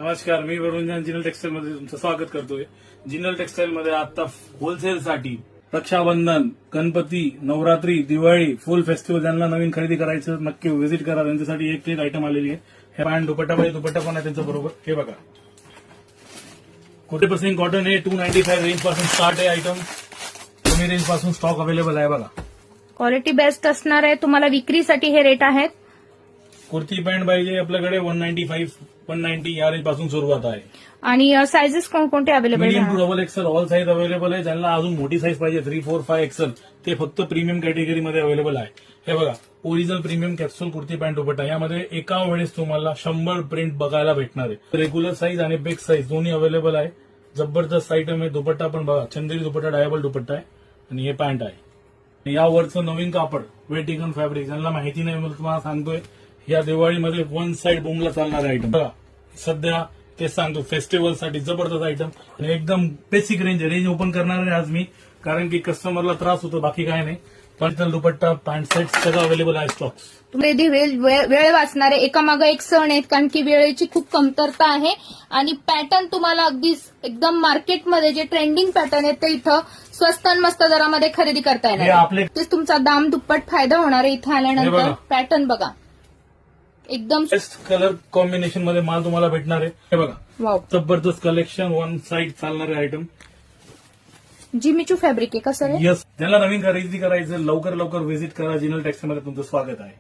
नमस्कार, मी वरुण जिनल टेक्सटाईल मध्ये तुमचं स्वागत करतोय. जिनल टेक्सटाईल मध्ये आता होलसेलसाठी रक्षाबंधन, गणपती, नवरात्री, दिवाळी, फुल फेस्टिवल ज्यांना नवीन खरेदी करायचं नक्की व्हिजिट करा. त्यांच्यासाठी एक आयटम आलेली आहे. हे पॅन्ट दुपट्टा पाहिजे, दुपट्टा पण आहे त्यांच्या बरोबर. हे बघा, 40% कॉटन आहे. 295 रेंज पासून स्टार्ट आहे आयटम. कमी रेंज पासून स्टॉक अवेलेबल आहे बघा. क्वालिटी बेस्ट असणार आहे. तुम्हाला विक्रीसाठी हे रेट आहेत. कुर्ती पॅन्ट पाहिजे आपल्याकडे 195, 190 या रेंज पासून सुरुवात आहे. आणि साइजेस कोणकोणते अवेलेबल मीडियम टू आहे? Double XL all size available आहे. ज्यांना अजून मोठी साईज पाहिजे 3, 4, 5 एक्सेल ते फक्त प्रीमियम कॅटेगरीमध्ये अवेलेबल आहे. हे बघा, original premium capsule kurti pant dupatta. यामध्ये एका वेळेस तुम्हाला 100 प्रिंट बघायला भेटणार आहे. रेग्युलर साईज आणि बिग साईज दोन्ही अवेलेबल आहे. जबरदस्त आयटम आहे. दुपट्टा पण बघा, चंदेरी दुपट्टा, डायबल दुपट्टा आहे आणि हे पॅन्ट आहे. यावरचं नवीन कापड वेटिकन फॅब्रिक. ज्यांना माहिती नाही मला तुम्हाला सांगतोय, या दिवाळीमध्ये वन साइड बूमला चालणारे आयटम बघा. सध्या ते सांगतो फेस्टिवलसाठी जबरदस्त आयटम आणि एकदम बेसिक रेंज ओपन करणार आहे आज मी, कारण की कस्टमरला त्रास होतो, बाकी काय नाही. पण दुपट्टा पॅन्ट सेट सगळं अवेलेबल आहे स्टॉक्स. तुम्ही वेळ वाचणारे एकामागं एक सण आहेत, कारण की वेळेची खूप कमतरता आहे. आणि पॅटर्न तुम्हाला अगदी एकदम मार्केटमध्ये जे ट्रेंडिंग पॅटर्न आहेत ते इथं स्वस्त आणि मस्त दरामध्ये खरेदी करता हे येणार. आपले तेच तुमचा दाम दुप्पट फायदा होणार आहे इथं हे आल्यानंतर. बघा. पॅटर्न बघा, एकदम बेस्ट कलर कॉम्बिनेशन मध्ये माल तुम्हाला भेटणार आहे. हे बघा, वाव. जबरदस्त कलेक्शन, वन साइड चालणारे आयटम. जिमीचू फॅब्रिक आहे का सर? यस, ज्यांना नवीन खरेदी करायचं लवकर व्हिजिट करा. जिनल टेक्सटाईल मध्ये तुमचं स्वागत आहे.